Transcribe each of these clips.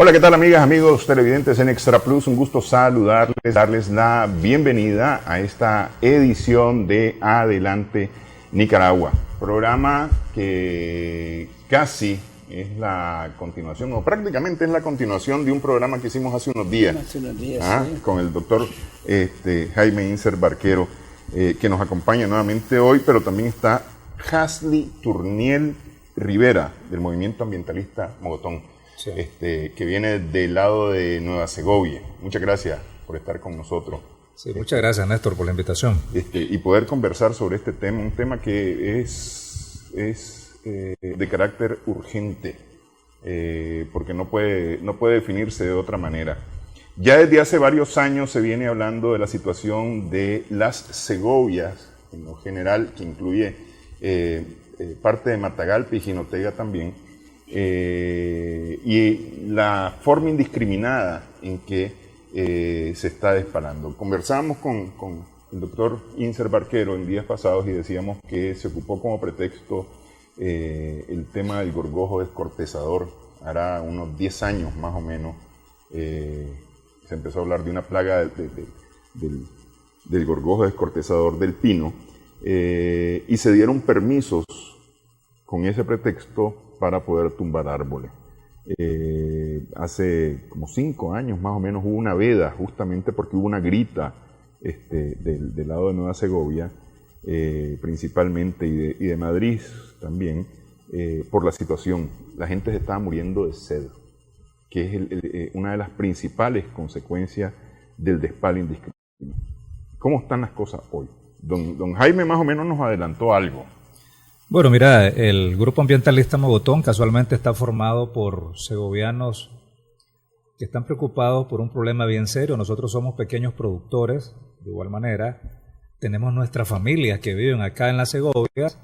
Hola, ¿qué tal amigas, amigos televidentes en Extra Plus? Un gusto saludarles, darles la bienvenida a esta edición de Adelante Nicaragua. Programa que casi es la continuación, o prácticamente es la continuación de un programa que hicimos hace unos días. Sí. Con el doctor Jaime Inser Barquero, que nos acompaña nuevamente hoy, pero también está Hasli Turniel Rivera, del Movimiento Ambientalista Mogotón. Sí. Que viene del lado de Nueva Segovia. Muchas gracias por estar con nosotros. Sí, muchas gracias, Néstor, por la invitación. Y poder conversar sobre este tema, un tema que es de carácter urgente, porque no puede definirse de otra manera. Ya desde hace varios años se viene hablando de la situación de las Segovias, en lo general, que incluye parte de Matagalpa y Jinotega también, y la forma indiscriminada en que se está disparando. Conversábamos con el doctor Inser Barquero en días pasados y decíamos que se ocupó como pretexto el tema del gorgojo descortezador. Hará unos 10 años más o menos se empezó a hablar de una plaga del gorgojo descortezador del pino, y se dieron permisos con ese pretexto para poder tumbar árboles. Hace como 5 años más o menos hubo una veda, justamente porque hubo una grita del lado de Nueva Segovia, principalmente, y de Madrid también, por la situación. La gente se estaba muriendo de sed, que es una de las principales consecuencias del despale indiscriminado. ¿Cómo están las cosas hoy? Don Jaime más o menos nos adelantó algo. Bueno, mira, el Grupo Ambientalista Mogotón casualmente está formado por segovianos que están preocupados por un problema bien serio. Nosotros somos pequeños productores, de igual manera, tenemos nuestras familias que viven acá en las Segovias,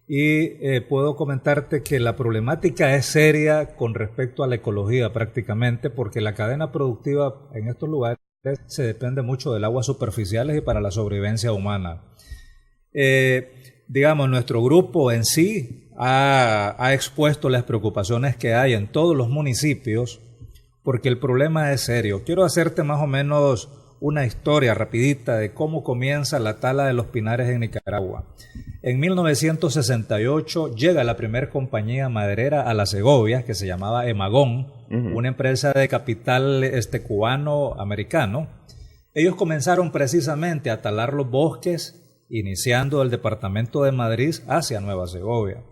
y puedo comentarte que la problemática es seria con respecto a la ecología prácticamente, porque la cadena productiva en estos lugares se depende mucho del agua superficiales y para la sobrevivencia humana. Digamos, nuestro grupo en sí ha expuesto las preocupaciones que hay en todos los municipios, porque el problema es serio. Quiero hacerte más o menos una historia rapidita de cómo comienza la tala de los pinares en Nicaragua. En 1968 llega la primera compañía maderera a las Segovias, que se llamaba Emagón, una empresa de capital cubano-americano. Ellos comenzaron precisamente a talar los bosques, iniciando del departamento de Madrid hacia Nueva Segovia.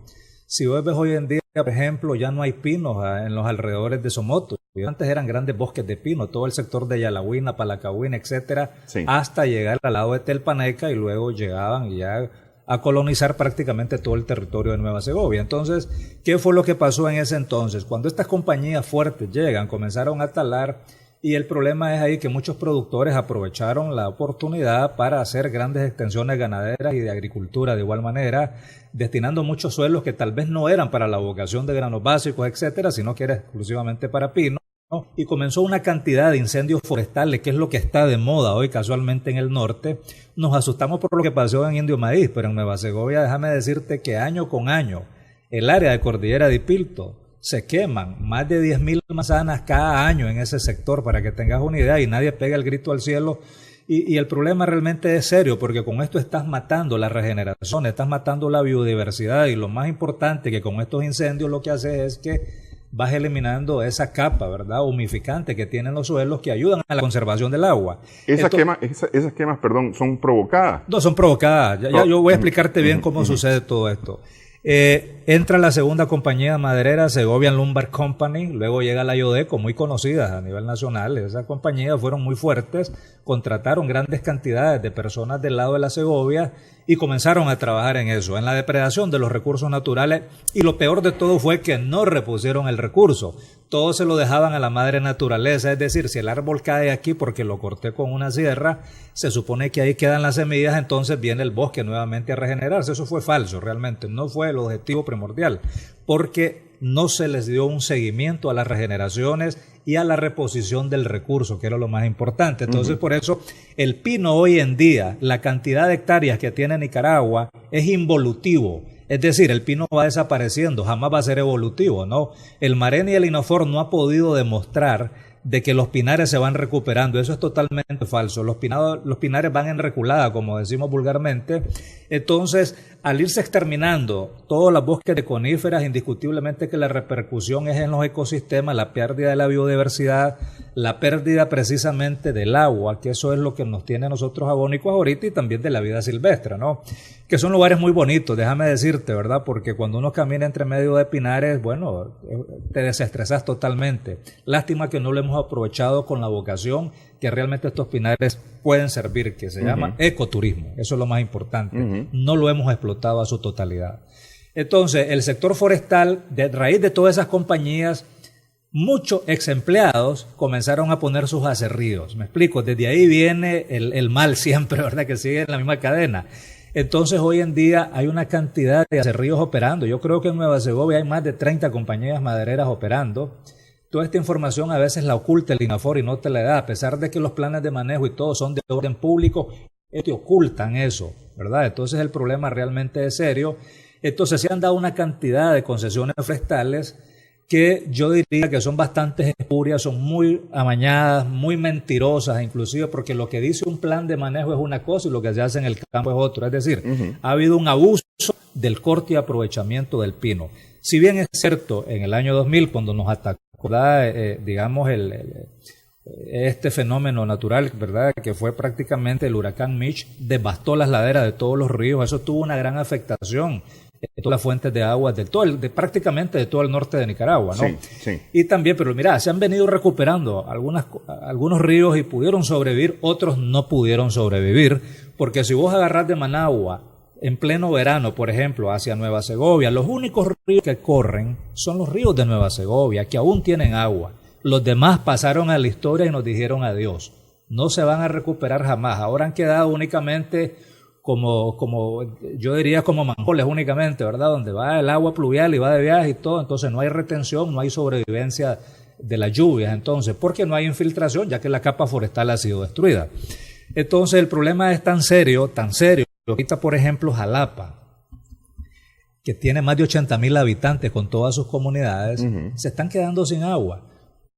Si vos ves hoy en día, por ejemplo, ya no hay pinos en los alrededores de Somoto. Antes eran grandes bosques de pino, todo el sector de Yalahuina, Palacahuina, etcétera, sí, hasta llegar al lado de Telpaneca, y luego llegaban ya a colonizar prácticamente todo el territorio de Nueva Segovia. Entonces, ¿qué fue lo que pasó en ese entonces? Cuando estas compañías fuertes llegan, comenzaron a talar. Y el problema es ahí que muchos productores aprovecharon la oportunidad para hacer grandes extensiones ganaderas y de agricultura de igual manera, destinando muchos suelos que tal vez no eran para la vocación de granos básicos, etcétera, sino que era exclusivamente para pino, ¿no? Y comenzó una cantidad de incendios forestales, que es lo que está de moda hoy casualmente en el norte. Nos asustamos por lo que pasó en Indio Maíz, pero en Nueva Segovia, déjame decirte que año con año el área de Cordillera de Ipilto se queman más de 10.000 manzanas cada año en ese sector, para que tengas una idea, y nadie pega el grito al cielo. Y el problema realmente es serio, porque con esto estás matando la regeneración, estás matando la biodiversidad, y lo más importante, que con estos incendios lo que hace es que vas eliminando esa capa, ¿verdad?, humificante que tienen los suelos, que ayudan a la conservación del agua. Esas quemas, perdón, ¿son provocadas? No, son provocadas. Ya yo voy a explicarte bien cómo sucede todo esto. Entra la segunda compañía maderera, Segovian Lumber Company, luego llega la Iodeco, muy conocidas a nivel nacional. Esas compañías fueron muy fuertes, contrataron grandes cantidades de personas del lado de la Segovia y comenzaron a trabajar en eso, en la depredación de los recursos naturales, y lo peor de todo fue que no repusieron el recurso. Todo se lo dejaban a la madre naturaleza, es decir, si el árbol cae aquí porque lo corté con una sierra, se supone que ahí quedan las semillas, entonces viene el bosque nuevamente a regenerarse. Eso fue falso, realmente, no fue el objetivo primordial, porque no se les dio un seguimiento a las regeneraciones y a la reposición del recurso, que era lo más importante. Entonces, por eso, el pino hoy en día, la cantidad de hectáreas que tiene Nicaragua es involutivo. Es decir, el pino va desapareciendo, jamás va a ser evolutivo, ¿no? El Maren y el Inofor no ha podido demostrar de que los pinares se van recuperando. Eso es totalmente falso. Los pinares van en reculada, como decimos vulgarmente. Entonces, al irse exterminando todos los bosques de coníferas, indiscutiblemente que la repercusión es en los ecosistemas, la pérdida de la biodiversidad, la pérdida precisamente del agua, que eso es lo que nos tiene a nosotros agónicos ahorita, y también de la vida silvestre, ¿no? Que son lugares muy bonitos, déjame decirte, ¿verdad? Porque cuando uno camina entre medio de pinares, bueno, te desestresas totalmente. Lástima que no lo hemos aprovechado con la vocación que realmente estos pinares pueden servir, que se llama ecoturismo. Eso es lo más importante. No lo hemos explotado a su totalidad. Entonces, el sector forestal, de raíz de todas esas compañías, muchos ex empleados comenzaron a poner sus aserríos. Me explico, desde ahí viene el mal siempre, ¿verdad? Que sigue en la misma cadena. Entonces, hoy en día hay una cantidad de aserríos operando. Yo creo que en Nueva Segovia hay más de 30 compañías madereras operando. Toda esta información a veces la oculta el INAFOR y no te la da, a pesar de que los planes de manejo y todo son de orden público, te ocultan eso, ¿verdad? Entonces el problema realmente es serio. Entonces se han dado una cantidad de concesiones forestales que yo diría que son bastante espurias, son muy amañadas, muy mentirosas, inclusive porque lo que dice un plan de manejo es una cosa y lo que se hace en el campo es otro. Es decir, ha habido un abuso del corte y aprovechamiento del pino. Si bien es cierto, en el año 2000, cuando nos atacó, digamos, este fenómeno natural, ¿verdad?, que fue prácticamente el huracán Mitch, devastó las laderas de todos los ríos. Eso tuvo una gran afectación de todas las fuentes de agua prácticamente de todo el norte de Nicaragua, ¿no? Sí. Y también, pero mira, se han venido recuperando algunos ríos y pudieron sobrevivir, otros no pudieron sobrevivir, porque si vos agarrás de Managua en pleno verano, por ejemplo, hacia Nueva Segovia, los únicos ríos que corren son los ríos de Nueva Segovia, que aún tienen agua. Los demás pasaron a la historia y nos dijeron adiós. No se van a recuperar jamás. Ahora han quedado únicamente como yo diría como manjoles únicamente, ¿verdad? Donde va el agua pluvial y va de viaje y todo. Entonces no hay retención, no hay sobrevivencia de las lluvias. Entonces, porque no hay infiltración, ya que la capa forestal ha sido destruida. Entonces el problema es tan serio, ahorita, por ejemplo, Jalapa, que tiene más de 80,000 habitantes con todas sus comunidades, se están quedando sin agua.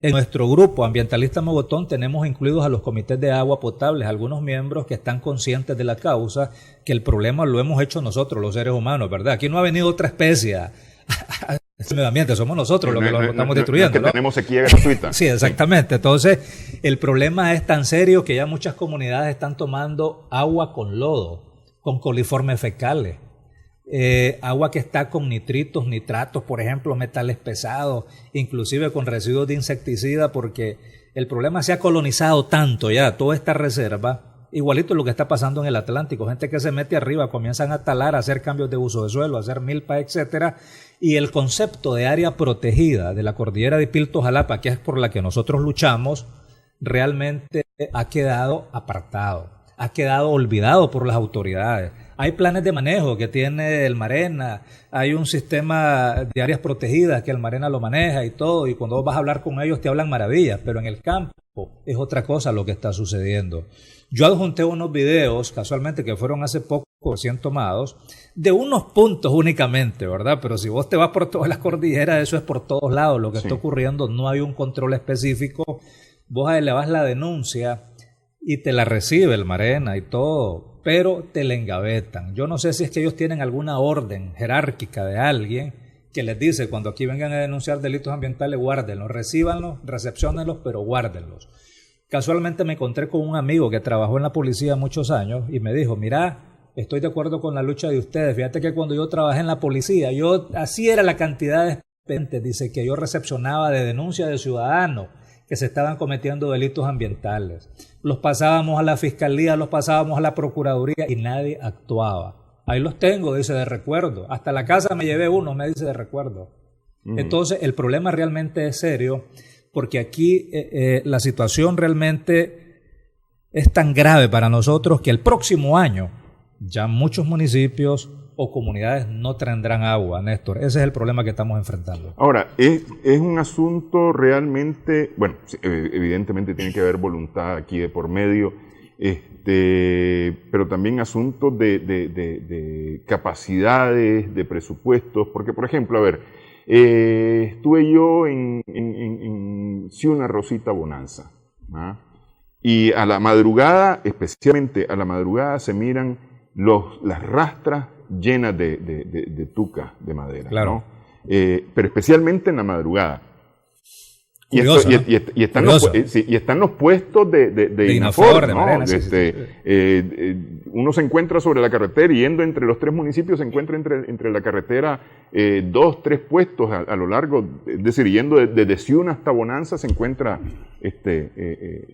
En nuestro grupo Ambientalista Mogotón tenemos incluidos a los comités de agua potable, algunos miembros que están conscientes de la causa, que el problema lo hemos hecho nosotros, los seres humanos, ¿verdad? Aquí no ha venido otra especie al medio ambiente, somos nosotros los que lo estamos destruyendo. No es que tenemos sequía gratuita. Sí, exactamente. Entonces, el problema es tan serio que ya muchas comunidades están tomando agua con lodo, con coliformes fecales. Agua que está con nitritos, nitratos, por ejemplo, metales pesados, inclusive con residuos de insecticida, porque el problema se ha colonizado tanto ya, toda esta reserva, igualito lo que está pasando en el Atlántico, gente que se mete arriba, comienzan a talar, a hacer cambios de uso de suelo, a hacer milpa, etcétera, y el concepto de área protegida de la cordillera de Pilto-Jalapa, que es por la que nosotros luchamos, realmente ha quedado apartado, ha quedado olvidado por las autoridades. Hay planes de manejo que tiene el Marena, hay un sistema de áreas protegidas que el Marena lo maneja y todo, y cuando vas a hablar con ellos te hablan maravillas, pero en el campo es otra cosa lo que está sucediendo. Yo adjunté unos videos, casualmente, que fueron hace poco recién tomados, de unos puntos únicamente, ¿verdad? Pero si vos te vas por todas las cordilleras, eso es por todos lados lo que está ocurriendo, no hay un control específico. Vos elevás la denuncia y te la recibe el Marena y todo, pero te la engavetan. Yo no sé si es que ellos tienen alguna orden jerárquica de alguien que les dice, cuando aquí vengan a denunciar delitos ambientales, guárdenlos, recíbanlos, recepciónenlos, pero guárdenlos. Casualmente me encontré con un amigo que trabajó en la policía muchos años y me dijo, mira, estoy de acuerdo con la lucha de ustedes. Fíjate que cuando yo trabajé en la policía, así era la cantidad de expedientes, dice, que yo recepcionaba de denuncias de ciudadanos que se estaban cometiendo delitos ambientales. Los pasábamos a la fiscalía, los pasábamos a la procuraduría y nadie actuaba. Ahí los tengo, dice, de recuerdo. Hasta la casa me llevé uno, me dice, de recuerdo. Entonces, el problema realmente es serio, porque aquí la situación realmente es tan grave para nosotros que el próximo año ya muchos municipios o comunidades no tendrán agua, Néstor. Ese es el problema que estamos enfrentando. Ahora, es un asunto realmente, bueno, evidentemente tiene que haber voluntad aquí de por medio, pero también asuntos de capacidades, de presupuestos, porque por ejemplo, a ver, estuve yo en Ciuna Rosita Bonanza, ¿ah? Y a la madrugada, especialmente a la madrugada, se miran las rastras llenas de tuca de madera, claro, ¿no? Pero especialmente en la madrugada. Curioso, ¿no? Y están los puestos de Inafor, ¿no? Marena, sí. Uno se encuentra sobre la carretera y yendo entre los tres municipios se encuentra entre la carretera 2, 3 puestos a lo largo, es decir, yendo desde Ciuna hasta Bonanza se encuentra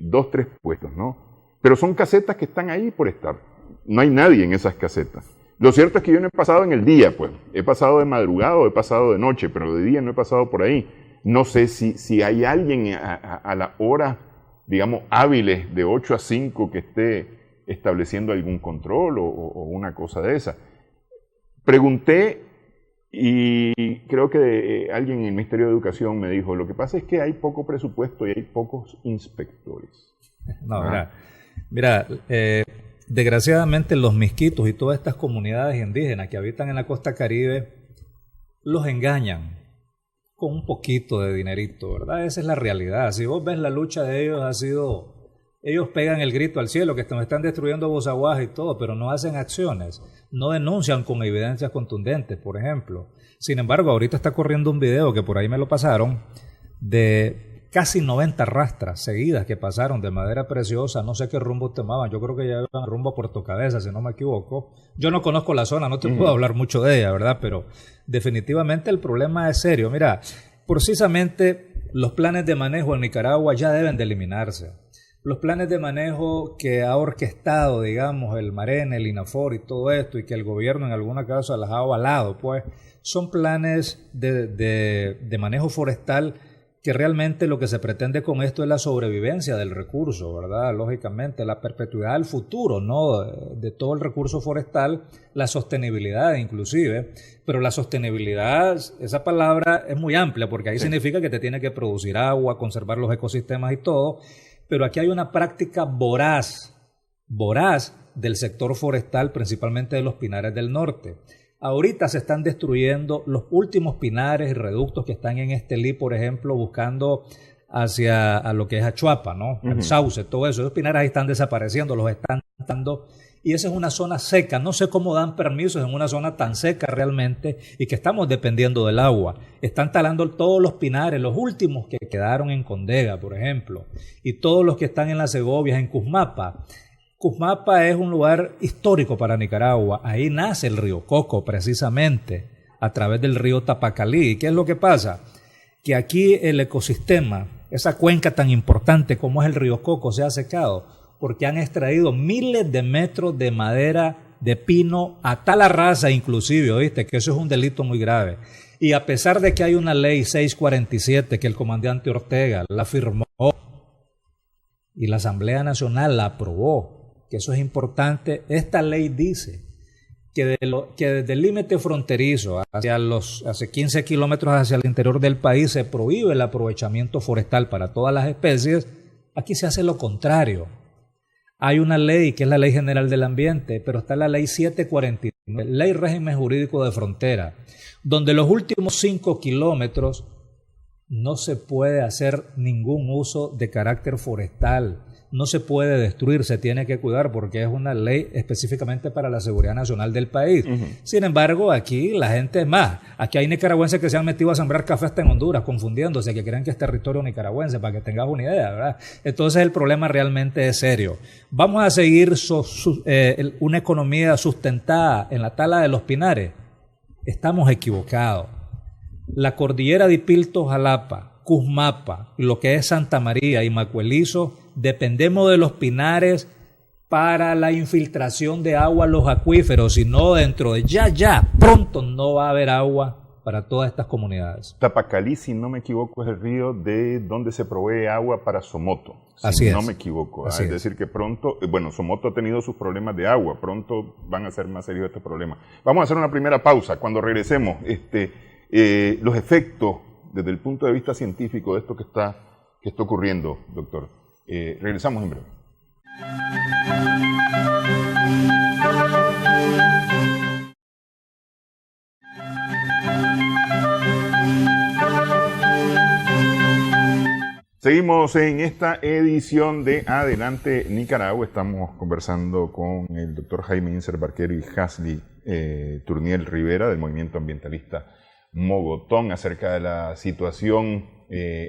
2, 3 puestos, ¿no? Pero son casetas que están ahí por estar. No hay nadie en esas casetas. Lo cierto es que yo no he pasado en el día, pues. He pasado de madrugada o he pasado de noche, pero de día no he pasado por ahí. No sé si hay alguien a la hora, digamos, hábiles de 8 a 5 que esté estableciendo algún control o una cosa de esa. Pregunté y creo que alguien en el Ministerio de Educación me dijo, lo que pasa es que hay poco presupuesto y hay pocos inspectores. No, mira, desgraciadamente los misquitos y todas estas comunidades indígenas que habitan en la costa caribe los engañan con un poquito de dinerito, ¿verdad? Esa es la realidad. Si vos ves la lucha de ellos ellos pegan el grito al cielo que nos están destruyendo Bozaguas y todo, pero no hacen acciones, no denuncian con evidencias contundentes, por ejemplo. Sin embargo, ahorita está corriendo un video que por ahí me lo pasaron de casi 90 rastras seguidas que pasaron de madera preciosa, no sé qué rumbo tomaban, yo creo que ya iban rumbo a Puerto Cabeza, si no me equivoco. Yo no conozco la zona, no te puedo hablar mucho de ella, ¿verdad? Pero definitivamente el problema es serio. Mira, precisamente los planes de manejo en Nicaragua ya deben de eliminarse. Los planes de manejo que ha orquestado, digamos, el Marena, el Inafor y todo esto, y que el gobierno en alguna caso las ha avalado, pues, son planes de manejo forestal que realmente lo que se pretende con esto es la sobrevivencia del recurso, ¿verdad? Lógicamente, la perpetuidad del futuro, ¿no? De todo el recurso forestal, la sostenibilidad inclusive, pero la sostenibilidad, esa palabra es muy amplia porque ahí significa que te tiene que producir agua, conservar los ecosistemas y todo, pero aquí hay una práctica voraz del sector forestal, principalmente de los pinares del norte. Ahorita se están destruyendo los últimos pinares y reductos que están en Estelí, por ejemplo, buscando hacia a lo que es Achuapa, ¿no? El Sauce, todo eso. Esos pinares ahí están desapareciendo, los están dando. Y esa es una zona seca. No sé cómo dan permisos en una zona tan seca realmente y que estamos dependiendo del agua. Están talando todos los pinares, los últimos que quedaron en Condega, por ejemplo, y todos los que están en las Segovias, en Cusmapa. Cusmapa es un lugar histórico para Nicaragua. Ahí nace el río Coco, precisamente, a través del río Tapacalí. ¿Y qué es lo que pasa? Que aquí el ecosistema, esa cuenca tan importante como es el río Coco, se ha secado porque han extraído miles de metros de madera de pino a tal raza inclusive, ¿oíste? Que eso es un delito muy grave. Y a pesar de que hay una ley 647 que el comandante Ortega la firmó y la Asamblea Nacional la aprobó, que eso es importante, esta ley dice que desde el límite fronterizo hacia 15 kilómetros hacia el interior del país se prohíbe el aprovechamiento forestal para todas las especies. Aquí se hace lo contrario. Hay una ley que es la Ley General del Ambiente, pero está la Ley 749, Ley Régimen Jurídico de Frontera, donde los últimos 5 kilómetros no se puede hacer ningún uso de carácter forestal, no se puede destruir, se tiene que cuidar porque es una ley específicamente para la seguridad nacional del país. Sin embargo, aquí la gente es más. Aquí hay nicaragüenses que se han metido a sembrar café hasta en Honduras, confundiéndose, que creen que es territorio nicaragüense, para que tengas una idea, ¿verdad? Entonces el problema realmente es serio. Vamos a seguir una economía sustentada en la tala de los pinares. Estamos equivocados. La cordillera de Ipilto-Jalapa, Cusmapa, lo que es Santa María y Macuelizo, dependemos de los pinares para la infiltración de agua a los acuíferos, si no dentro de pronto no va a haber agua para todas estas comunidades. Tapacalí, si no me equivoco, es el río de donde se provee agua para Somoto. Así es. No me equivoco. Así Es decir, que pronto, bueno, Somoto ha tenido sus problemas de agua, pronto van a ser más serios estos problemas. Vamos a hacer una primera pausa. Cuando regresemos, los efectos desde el punto de vista científico de esto que está ocurriendo, doctor. Regresamos en breve. Seguimos en esta edición de Adelante Nicaragua. Estamos conversando con el doctor Jaime Inser Barquero y Hasli Turniel Rivera del movimiento ambientalista Mogotón acerca de la situación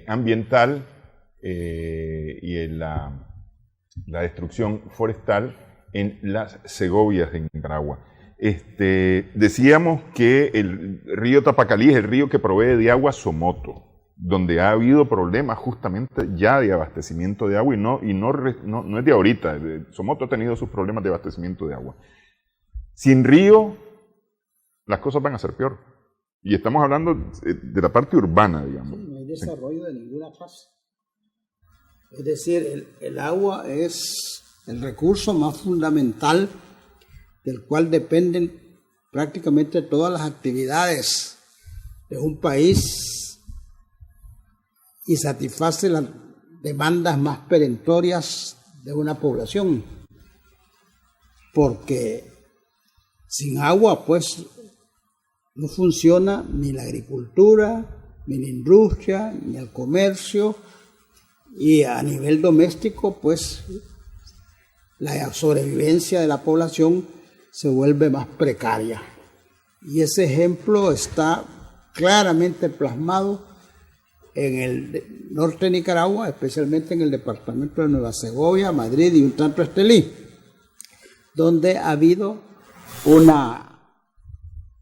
ambiental y la destrucción forestal en las Segovias de Nicaragua. Decíamos que el río Tapacalí es el río que provee de agua Somoto, donde ha habido problemas justamente ya de abastecimiento de agua y no es de ahorita. Somoto ha tenido sus problemas de abastecimiento de agua. Sin río, las cosas van a ser peor. Y estamos hablando de la parte urbana, digamos. Sí, no hay desarrollo de ninguna clase. Es decir, el agua es el recurso más fundamental del cual dependen prácticamente todas las actividades de un país y satisface las demandas más perentorias de una población. Porque sin agua, pues, no funciona ni la agricultura, ni la industria, ni el comercio, y a nivel doméstico, pues, la sobrevivencia de la población se vuelve más precaria. Y ese ejemplo está claramente plasmado en el norte de Nicaragua, especialmente en el departamento de Nueva Segovia, Madrid y un tanto Estelí, donde ha habido una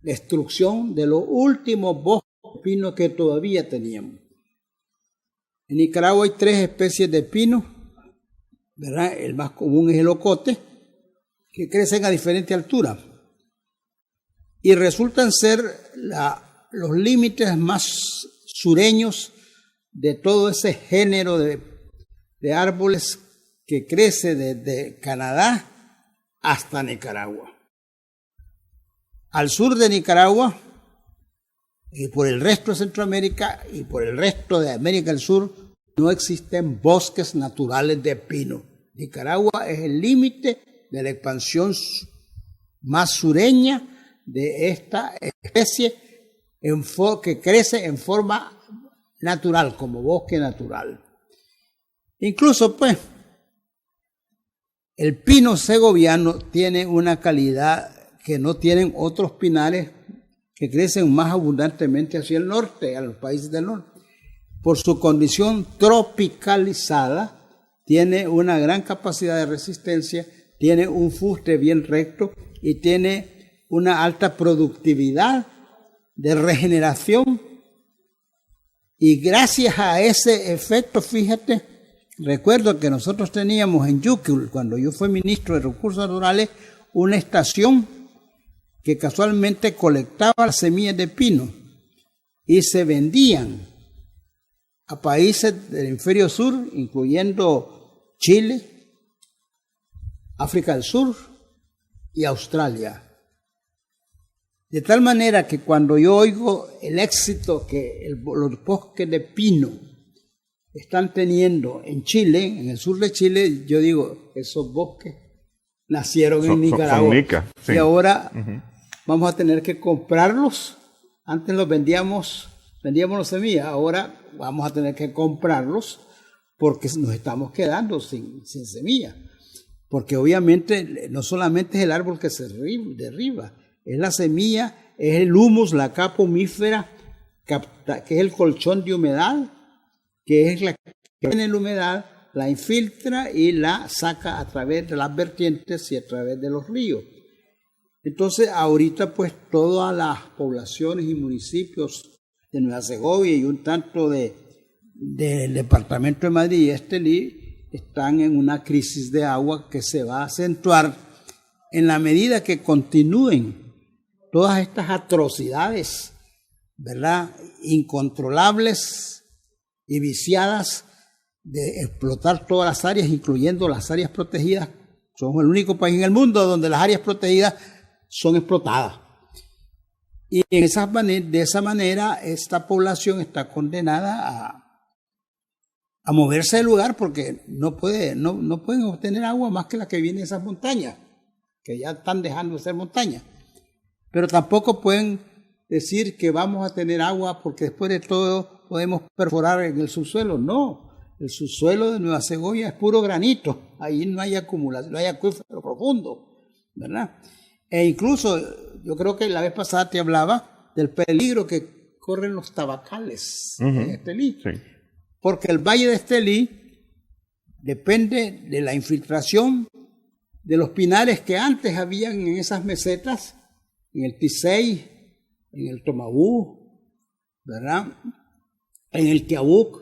destrucción de los últimos bosques de pino que todavía teníamos. En Nicaragua hay 3 especies de pino, ¿verdad? El más común es el ocote, que crecen a diferente altura y resultan ser los límites más sureños de todo ese género de árboles que crece desde Canadá hasta Nicaragua. Al sur de Nicaragua y por el resto de Centroamérica y por el resto de América del Sur no existen bosques naturales de pino. Nicaragua es el límite de la expansión más sureña de esta especie que crece en forma natural, como bosque natural. Incluso, pues, el pino segoviano tiene una calidad que no tienen otros pinares que crecen más abundantemente hacia el norte, a los países del norte. Por su condición tropicalizada, tiene una gran capacidad de resistencia, tiene un fuste bien recto y tiene una alta productividad de regeneración. Y gracias a ese efecto, fíjate, recuerdo que nosotros teníamos en Yucul, cuando yo fui ministro de Recursos Naturales, una estación que casualmente colectaba las semillas de pino y se vendían a países del hemisferio sur, incluyendo Chile, África del Sur y Australia. De tal manera que cuando yo oigo el éxito que los bosques de pino están teniendo en Chile, en el sur de Chile, yo digo, esos bosques nacieron en Nicaragua. Sí. Y ahora vamos a tener que comprarlos. Antes los vendíamos las semillas, ahora vamos a tener que comprarlos porque nos estamos quedando sin semilla. Porque obviamente no solamente es el árbol que se derriba, es la semilla, es el humus, la capa humífera, que es el colchón de humedad, que es la que tiene la humedad, la infiltra y la saca a través de las vertientes y a través de los ríos. Entonces, ahorita pues todas las poblaciones y municipios de Nueva Segovia y un tanto del departamento de Madrid y Estelí están en una crisis de agua que se va a acentuar en la medida que continúen todas estas atrocidades ¿verdad?, incontrolables y viciadas de explotar todas las áreas, incluyendo las áreas protegidas. Somos el único país en el mundo donde las áreas protegidas son explotadas. Y de esa manera esta población está condenada a moverse del lugar, porque no pueden obtener agua más que la que viene de esas montañas, que ya están dejando de ser montañas. Pero tampoco pueden decir que vamos a tener agua porque después de todo podemos perforar en el subsuelo. No, el subsuelo de Nueva Segovia es puro granito, ahí no hay acumulación, no hay acuífero profundo, ¿verdad? E incluso yo creo que la vez pasada te hablaba del peligro que corren los tabacales en Estelí, sí. Porque el valle de Estelí depende de la infiltración de los pinares que antes habían en esas mesetas, en el Tisey, en el Tomabú, ¿verdad?, en el Tiabuc,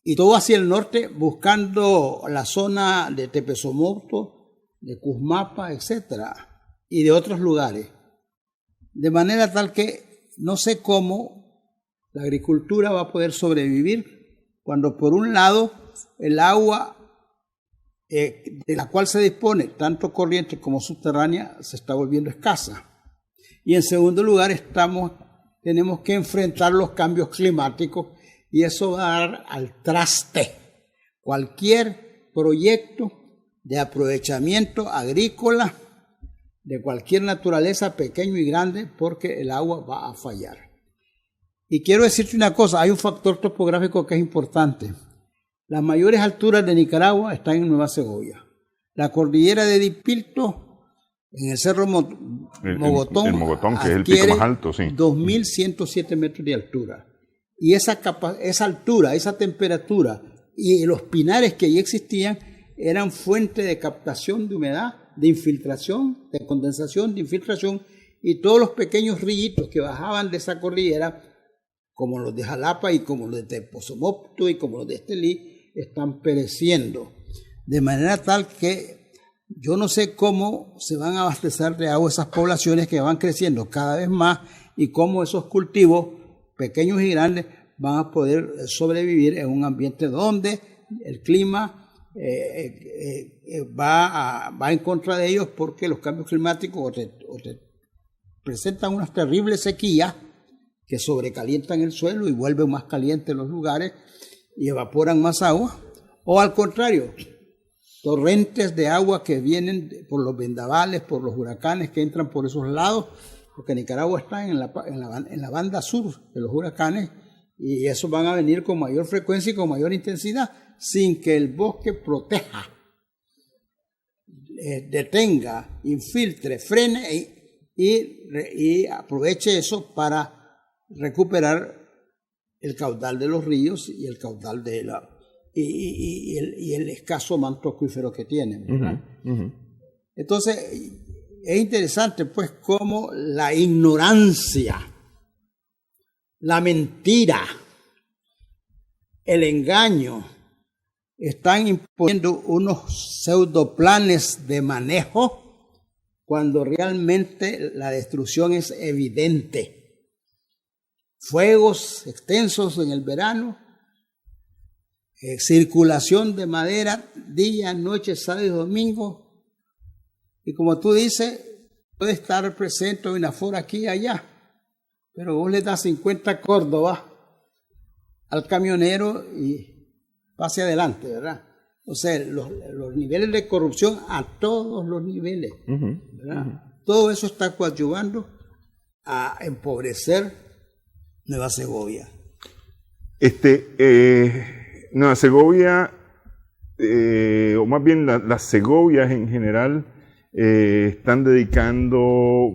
y todo hacia el norte, buscando la zona de Tepesomoto, de Cusmapa, etcétera, y de otros lugares. De manera tal que no sé cómo la agricultura va a poder sobrevivir cuando, por un lado, el agua de la cual se dispone, tanto corriente como subterránea, se está volviendo escasa. Y en segundo lugar, tenemos que enfrentar los cambios climáticos, y eso va a dar al traste cualquier proyecto de aprovechamiento agrícola de cualquier naturaleza, pequeño y grande, porque el agua va a fallar. Y quiero decirte una cosa, hay un factor topográfico que es importante. Las mayores alturas de Nicaragua están en Nueva Segovia. La cordillera de Dipilto, en el cerro Mogotón, el Mogotón, que es el pico más alto, sí. 2.107 metros de altura. Y esa altura, esa temperatura y los pinares que allí existían eran fuente de captación de humedad, de infiltración, de condensación, de infiltración, y todos los pequeños rillitos que bajaban de esa cordillera, como los de Jalapa y como los de Tepesomoto y como los de Estelí, están pereciendo. De manera tal que yo no sé cómo se van a abastecer de agua esas poblaciones que van creciendo cada vez más, y cómo esos cultivos pequeños y grandes van a poder sobrevivir en un ambiente donde el clima va en contra de ellos, porque los cambios climáticos o te presentan unas terribles sequías que sobrecalientan el suelo y vuelven más calientes los lugares y evaporan más agua, o al contrario, torrentes de agua que vienen por los vendavales, por los huracanes que entran por esos lados, porque Nicaragua está en la banda sur de los huracanes, y esos van a venir con mayor frecuencia y con mayor intensidad, sin que el bosque proteja, detenga, infiltre, frene y aproveche eso para recuperar el caudal de los ríos y el caudal de el escaso manto acuífero que tienen, ¿verdad? Entonces, es interesante pues cómo la ignorancia, la mentira, el engaño están imponiendo unos pseudoplanes de manejo cuando realmente la destrucción es evidente. Fuegos extensos en el verano, circulación de madera día, noche, sábado y domingo, y como tú dices, puede estar presente una fora aquí y allá, pero vos le das 50 Córdoba al camionero y pase adelante, ¿verdad? O sea, los niveles de corrupción a todos los niveles, ¿verdad? Todo eso está coadyuvando a empobrecer Nueva Segovia. Nueva Segovia, o más bien las Segovias en general, están dedicando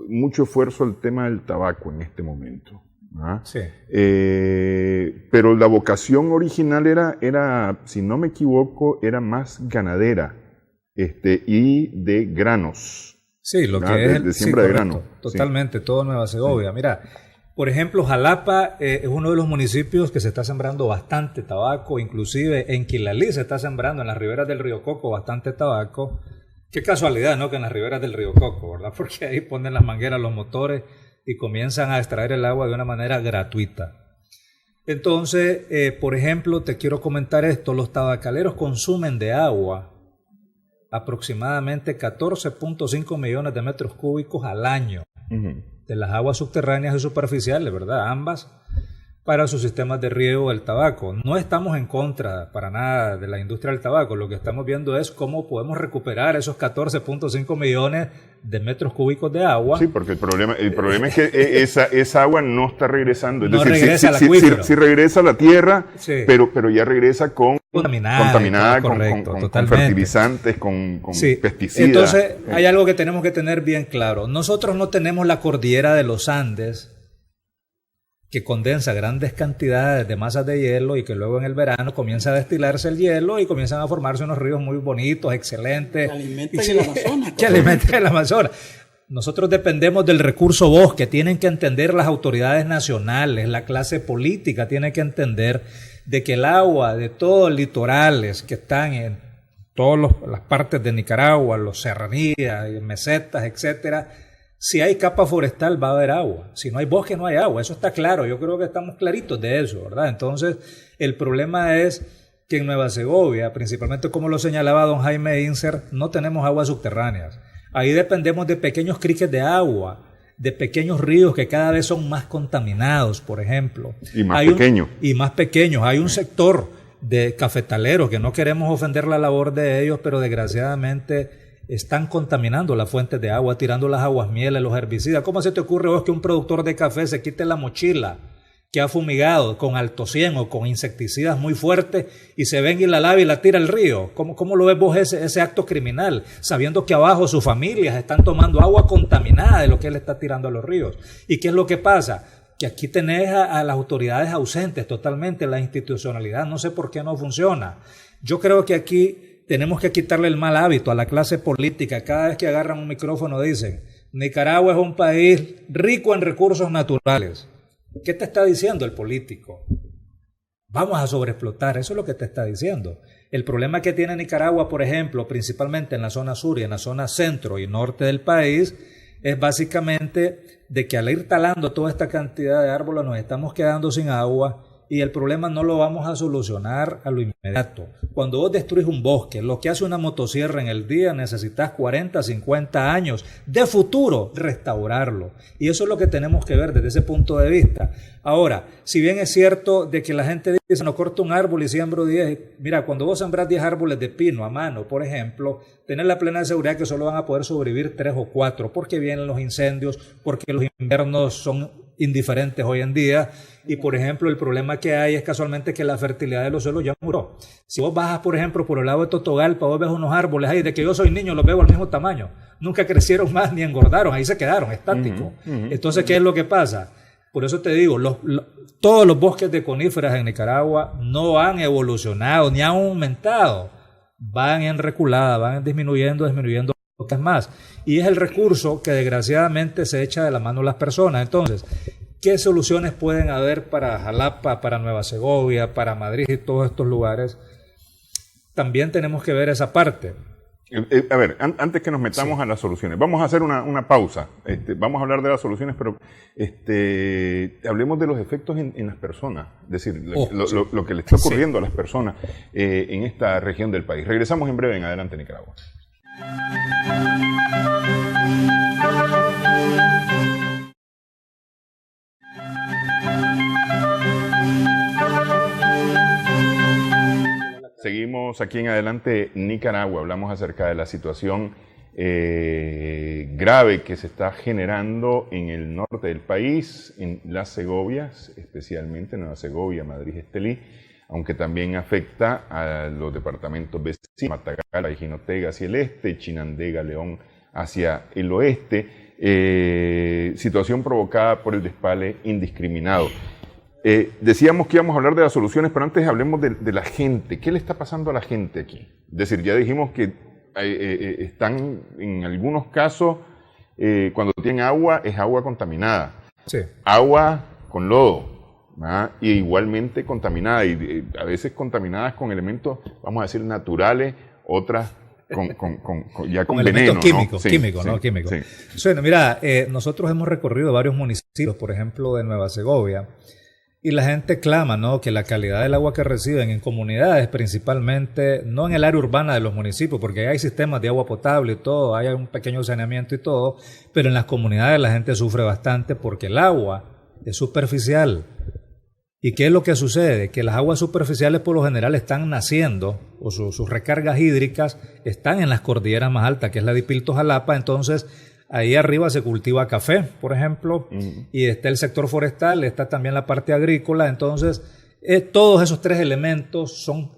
mucho esfuerzo al tema del tabaco en este momento. Sí. Pero la vocación original era, si no me equivoco, era más ganadera y de granos. Sí, lo que es de siembra de grano. Totalmente, sí. Todo Nueva Segovia. Sí. Mira, por ejemplo, Jalapa es uno de los municipios que se está sembrando bastante tabaco, inclusive en Quilalí se está sembrando en las riberas del río Coco bastante tabaco. Qué casualidad, ¿no? Que en las riberas del río Coco, ¿verdad? Porque ahí ponen las mangueras, los motores y comienzan a extraer el agua de una manera gratuita. Entonces, por ejemplo, te quiero comentar esto, los tabacaleros consumen de agua aproximadamente 14.5 millones de metros cúbicos al año de las aguas subterráneas y superficiales, ¿verdad? Ambas para sus sistemas de riego del tabaco. No estamos en contra para nada de la industria del tabaco, lo que estamos viendo es cómo podemos recuperar esos 14.5 millones de metros cúbicos de agua. Sí, porque el problema es que esa agua no está regresando. Es no decir, regresa al acuífero. Sí regresa a la tierra, sí, pero ya regresa contaminada correcto, con fertilizantes, con sí, pesticidas. Entonces, hay algo que tenemos que tener bien claro. Nosotros no tenemos la cordillera de los Andes, que condensa grandes cantidades de masas de hielo y que luego en el verano comienza a destilarse el hielo y comienzan a formarse unos ríos muy bonitos, excelentes. Que alimentan el Amazonas. Que alimentan el Amazonas. Nosotros dependemos del recurso bosque, tienen que entender las autoridades nacionales, la clase política tiene que entender de que el agua de todos los litorales que están en todas las partes de Nicaragua, los serranías, mesetas, etcétera, si hay capa forestal va a haber agua, si no hay bosque no hay agua, eso está claro, yo creo que estamos claritos de eso, ¿verdad? Entonces, el problema es que en Nueva Segovia, principalmente como lo señalaba don Jaime Inser, no tenemos aguas subterráneas. Ahí dependemos de pequeños criques de agua, de pequeños ríos que cada vez son más contaminados, por ejemplo. Y más pequeños. Hay un sector de cafetaleros que no queremos ofender la labor de ellos, pero desgraciadamente están contaminando las fuentes de agua, tirando las aguas mieles, los herbicidas. ¿Cómo se te ocurre vos que un productor de café se quite la mochila que ha fumigado con altocien o con insecticidas muy fuertes y se venga y la lava y la tira al río? ¿Cómo lo ves vos ese acto criminal? Sabiendo que abajo sus familias están tomando agua contaminada de lo que él está tirando a los ríos. ¿Y qué es lo que pasa? Que aquí tenés a las autoridades ausentes totalmente, la institucionalidad, no sé por qué no funciona. Yo creo que aquí tenemos que quitarle el mal hábito a la clase política. Cada vez que agarran un micrófono dicen, Nicaragua es un país rico en recursos naturales. ¿Qué te está diciendo el político? Vamos a sobreexplotar, eso es lo que te está diciendo. El problema que tiene Nicaragua, por ejemplo, principalmente en la zona sur y en la zona centro y norte del país, es básicamente de que al ir talando toda esta cantidad de árboles nos estamos quedando sin agua y el problema no lo vamos a solucionar a lo inmediato. Cuando vos destruyes un bosque, lo que hace una motosierra en el día, necesitas 40, 50 años de futuro restaurarlo. Y eso es lo que tenemos que ver desde ese punto de vista. Ahora, si bien es cierto de que la gente dice, no corto un árbol y siembro 10, mira, cuando vos sembrás 10 árboles de pino a mano, por ejemplo, tenés la plena seguridad que solo van a poder sobrevivir 3 o 4, porque vienen los incendios, porque los inviernos son indiferentes hoy en día, y por ejemplo el problema que hay es casualmente que la fertilidad de los suelos ya murió. Si vos bajas por ejemplo por el lado de Totogalpa, vos ves unos árboles ahí, de que yo soy niño los veo al mismo tamaño, nunca crecieron más ni engordaron, ahí se quedaron estáticos. Entonces, ¿qué es lo que pasa? Por eso te digo, todos los bosques de coníferas en Nicaragua no han evolucionado ni han aumentado, van en reculada, van disminuyendo lo que es más. Y es el recurso que desgraciadamente se echa de la mano a las personas. Entonces, ¿qué soluciones pueden haber para Jalapa, para Nueva Segovia, para Madrid y todos estos lugares? También tenemos que ver esa parte. A ver, antes que nos metamos a las soluciones, vamos a hacer una pausa. Vamos a hablar de las soluciones, pero hablemos de los efectos en las personas, es decir, lo que le está ocurriendo a las personas en esta región del país. Regresamos en breve en Adelante Nicaragua. Seguimos aquí en Adelante Nicaragua, hablamos acerca de la situación grave que se está generando en el norte del país, en las Segovias, especialmente Nueva Segovia, Madrid, Estelí, aunque también afecta a los departamentos vecinos, Matagalpa y Jinotega hacia el este, Chinandega, León hacia el oeste, situación provocada por el despale indiscriminado. Decíamos que íbamos a hablar de las soluciones, pero antes hablemos de la gente. ¿Qué le está pasando a la gente aquí? Es decir, ya dijimos que están en algunos casos, cuando tienen agua, es agua contaminada. Sí. Agua con lodo, ¿verdad? Y igualmente contaminada, y a veces contaminadas con elementos, vamos a decir, naturales, otras ya con elementos veneno, químicos, ¿no? químicos, ¿no? Químicos. Bueno, mira, nosotros hemos recorrido varios municipios, por ejemplo, de Nueva Segovia, y la gente clama, ¿no?, que la calidad del agua que reciben en comunidades, principalmente, no en el área urbana de los municipios, porque hay sistemas de agua potable y todo, hay un pequeño saneamiento y todo, pero en las comunidades la gente sufre bastante porque el agua es superficial. ¿Y qué es lo que sucede? Que las aguas superficiales por lo general están naciendo, o sus recargas hídricas están en las cordilleras más altas, que es la de Pilto-Jalapa. Entonces ahí arriba se cultiva café, por ejemplo, y está el sector forestal, está también la parte agrícola. Entonces todos esos tres elementos son,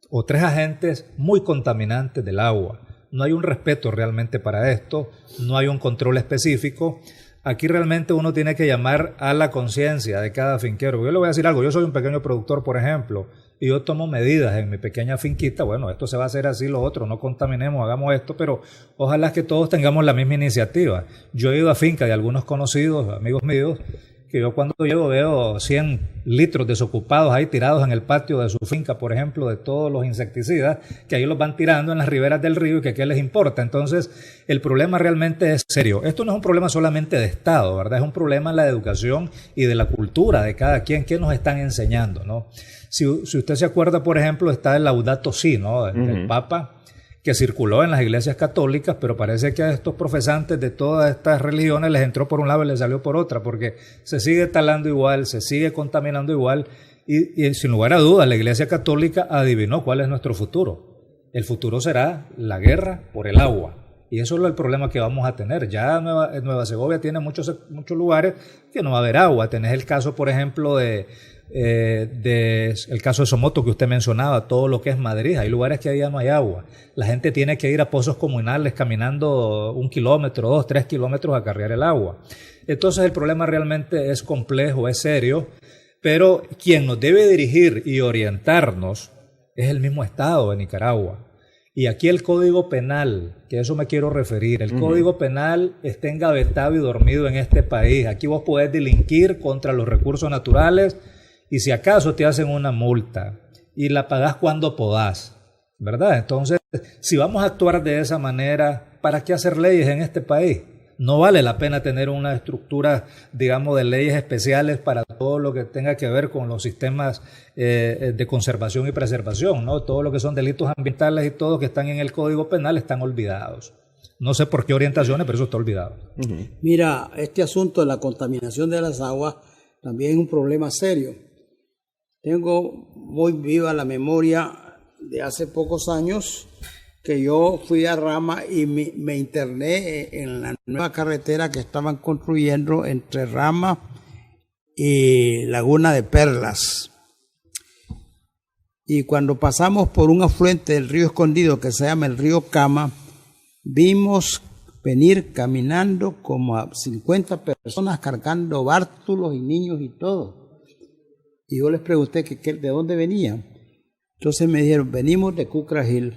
o tres agentes muy contaminantes del agua. No hay un respeto realmente para esto, no hay un control específico. Aquí realmente uno tiene que llamar a la conciencia de cada finquero. Yo le voy a decir algo, yo soy un pequeño productor, por ejemplo, y yo tomo medidas en mi pequeña finquita. Bueno, esto se va a hacer así, lo otro, no contaminemos, hagamos esto, pero ojalá que todos tengamos la misma iniciativa. Yo he ido a finca de algunos conocidos, amigos míos, que yo cuando llego veo 100 litros desocupados ahí tirados en el patio de su finca, por ejemplo, de todos los insecticidas, que ahí los van tirando en las riberas del río y que qué les importa. Entonces, el problema realmente es serio. Esto no es un problema solamente de Estado, ¿verdad? Es un problema en la educación y de la cultura de cada quien, que nos están enseñando, ¿no? Si usted se acuerda, por ejemplo, está el Laudato Si, ¿no?, del Papa, que circuló en las iglesias católicas, pero parece que a estos profesantes de todas estas religiones les entró por un lado y les salió por otra, porque se sigue talando igual, se sigue contaminando igual, y sin lugar a dudas la iglesia católica adivinó cuál es nuestro futuro. El futuro será la guerra por el agua, y eso es el problema que vamos a tener. Ya Nueva Segovia tiene muchos lugares que no va a haber agua. Tenés el caso, por ejemplo, el caso de Somoto que usted mencionaba, todo lo que es Madrid, hay lugares que ya no hay agua, la gente tiene que ir a pozos comunales caminando 1 kilómetro, 2, 3 kilómetros a cargar el agua. Entonces el problema realmente es complejo, es serio, pero quien nos debe dirigir y orientarnos es el mismo Estado de Nicaragua. Y aquí el Código Penal, que a eso me quiero referir, el Código Penal está engavetado y dormido en este país. Aquí vos podés delinquir contra los recursos naturales y si acaso te hacen una multa y la pagás cuando podás, ¿verdad? Entonces, si vamos a actuar de esa manera, ¿para qué hacer leyes en este país? No vale la pena tener una estructura, digamos, de leyes especiales para todo lo que tenga que ver con los sistemas de conservación y preservación, ¿no? Todo lo que son delitos ambientales y todo que están en el Código Penal están olvidados. No sé por qué orientaciones, pero eso está olvidado. Mira, este asunto de la contaminación de las aguas también es un problema serio. Tengo muy viva la memoria de hace pocos años que yo fui a Rama y me interné en la nueva carretera que estaban construyendo entre Rama y Laguna de Perlas. Y cuando pasamos por un afluente del río Escondido que se llama el río Cama, vimos venir caminando como a 50 personas cargando bártulos y niños y todo. Y yo les pregunté de dónde venían. Entonces me dijeron, venimos de Cucragil.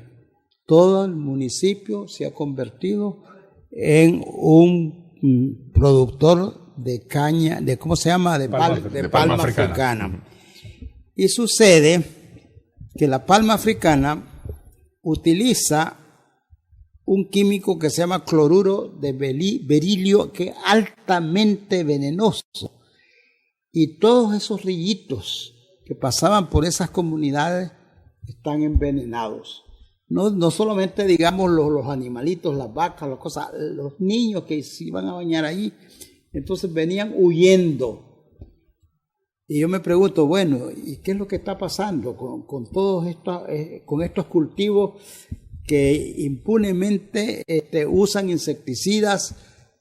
Todo el municipio se ha convertido en un productor de caña, de ¿cómo se llama? De palma africana. Y sucede que la palma africana utiliza un químico que se llama cloruro de berilio, que es altamente venenoso. Y todos esos rillitos que pasaban por esas comunidades están envenenados. No solamente, digamos, los animalitos, las vacas, las cosas, los niños que se iban a bañar allí, entonces venían huyendo. Y yo me pregunto, bueno, ¿y qué es lo que está pasando con todos estos cultivos que impunemente usan insecticidas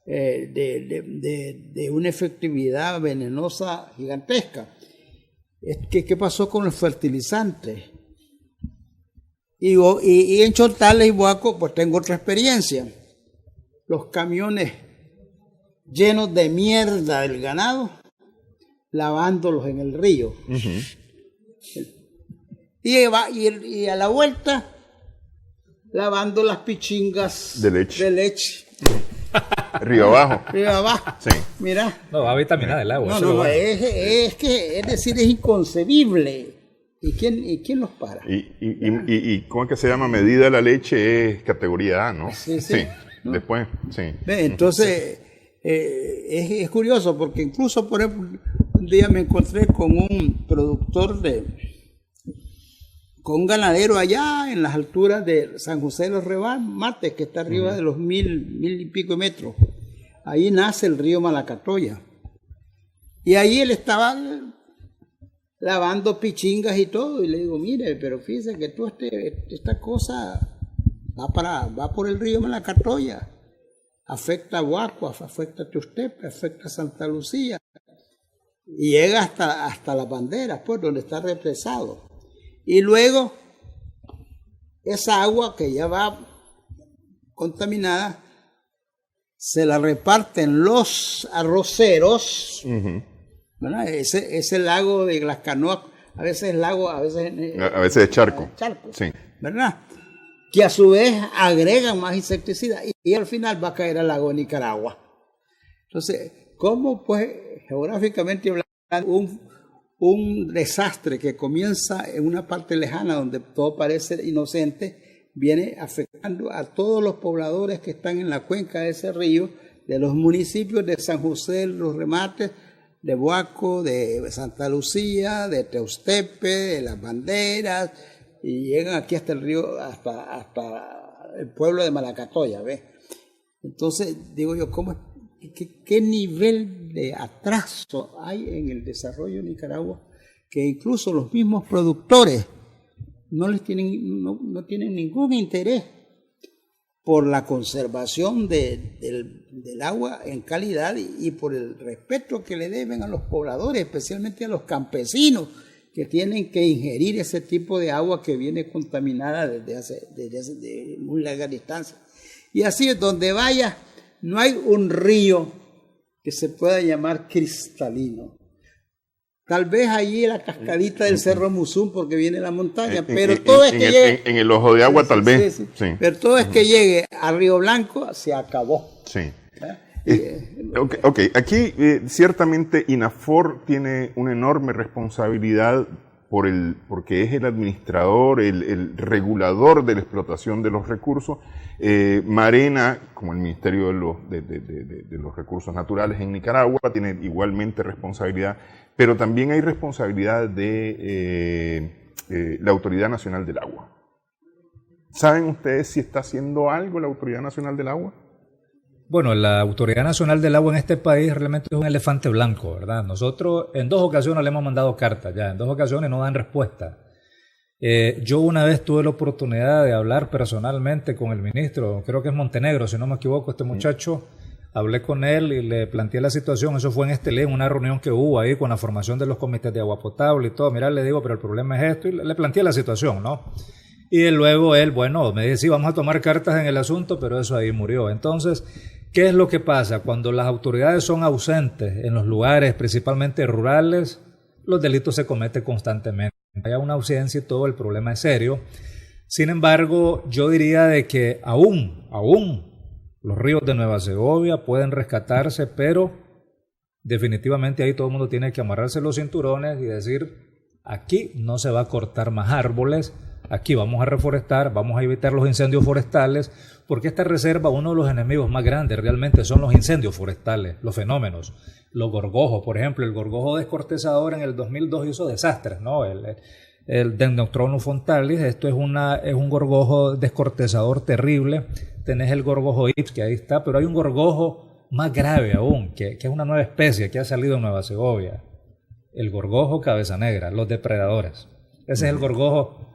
de una efectividad venenosa gigantesca? ¿Qué pasó con los fertilizantes? Y en Chontales y Boaco, pues tengo otra experiencia. Los camiones llenos de mierda del ganado, lavándolos en el río. Y a la vuelta, lavando las pichingas de leche. Río abajo. Sí. Mira. No, va a vitaminar el agua. Es decir, es inconcebible ¿Y quién los para? Y ¿cómo es que se llama? Medida la leche es categoría A, ¿no? Sí. ¿No? Después, sí. Entonces, es curioso porque incluso, por ejemplo, un día me encontré con un productor con un ganadero allá en las alturas de San José de los Remates, que está arriba de los 1000 y pico de metros. Ahí nace el río Malacatoya. Y ahí él estaba lavando pichingas y todo, y le digo, mire, pero fíjese que tú esta cosa va por el río Malacatoya, afecta a Guacuas, afecta a Tuxtepe, afecta a Santa Lucía, y llega hasta las banderas, pues, donde está represado. Y luego, esa agua que ya va contaminada, se la reparten los arroceros, ¿verdad? Ese lago de las canoas, a veces es lago, a veces es charco. Sí. ¿Verdad? Que a su vez agregan más insecticida y al final va a caer al lago de Nicaragua. Entonces, ¿cómo pues geográficamente hablando un desastre que comienza en una parte lejana donde todo parece inocente, viene afectando a todos los pobladores que están en la cuenca de ese río, de los municipios de San José de los Remates, de Guaco, de Santa Lucía, de Tuxtepe, de Las Banderas, y llegan aquí hasta el río, hasta el pueblo de Malacatoya, ¿ves? Entonces, digo yo, ¿qué nivel de atraso hay en el desarrollo de Nicaragua? Que incluso los mismos productores no tienen ningún interés por la conservación del agua en calidad y por el respeto que le deben a los pobladores, especialmente a los campesinos, que tienen que ingerir ese tipo de agua que viene contaminada desde muy larga distancia. Y así es, donde vaya, no hay un río que se pueda llamar cristalino. Tal vez allí la cascadita del Cerro Musún, porque viene la montaña, pero todo es que llegue... En el ojo de agua, tal vez. Sí. Pero todo es que llegue a Río Blanco, se acabó. Sí. Ok, aquí ciertamente INAFOR tiene una enorme responsabilidad porque es el administrador, el regulador de la explotación de los recursos. Marena, como el Ministerio de los Recursos Naturales en Nicaragua, tiene igualmente responsabilidad, pero también hay responsabilidad de la Autoridad Nacional del Agua. ¿Saben ustedes si está haciendo algo la Autoridad Nacional del Agua? Bueno, la Autoridad Nacional del Agua en este país realmente es un elefante blanco, ¿verdad? Nosotros en 2 ocasiones le hemos mandado cartas ya, en 2 ocasiones no dan respuesta. Yo una vez tuve la oportunidad de hablar personalmente con el ministro, creo que es Montenegro, si no me equivoco, este muchacho, hablé con él y le planteé la situación, eso fue en Estelí, en una reunión que hubo ahí con la formación de los comités de agua potable y todo, mira, le digo, pero el problema es esto, y le planteé la situación, ¿no? Y luego él, bueno, me dice, sí, vamos a tomar cartas en el asunto, pero eso ahí murió. Entonces, ¿qué es lo que pasa? Cuando las autoridades son ausentes en los lugares, principalmente rurales, los delitos se cometen constantemente. Hay una ausencia y todo, el problema es serio. Sin embargo, yo diría de que aún los ríos de Nueva Segovia pueden rescatarse, pero definitivamente ahí todo el mundo tiene que amarrarse los cinturones y decir, aquí no se va a cortar más árboles, aquí vamos a reforestar, vamos a evitar los incendios forestales, porque esta reserva, uno de los enemigos más grandes realmente son los incendios forestales, los fenómenos, los gorgojos, por ejemplo, el gorgojo descortezador en el 2002 hizo desastres, ¿no? El Dendroctonus frontalis, esto es un gorgojo descortezador terrible, tenés el gorgojo ips que ahí está, pero hay un gorgojo más grave aún, que es una nueva especie que ha salido en Nueva Segovia, el gorgojo cabeza negra, los depredadores, ese es el gorgojo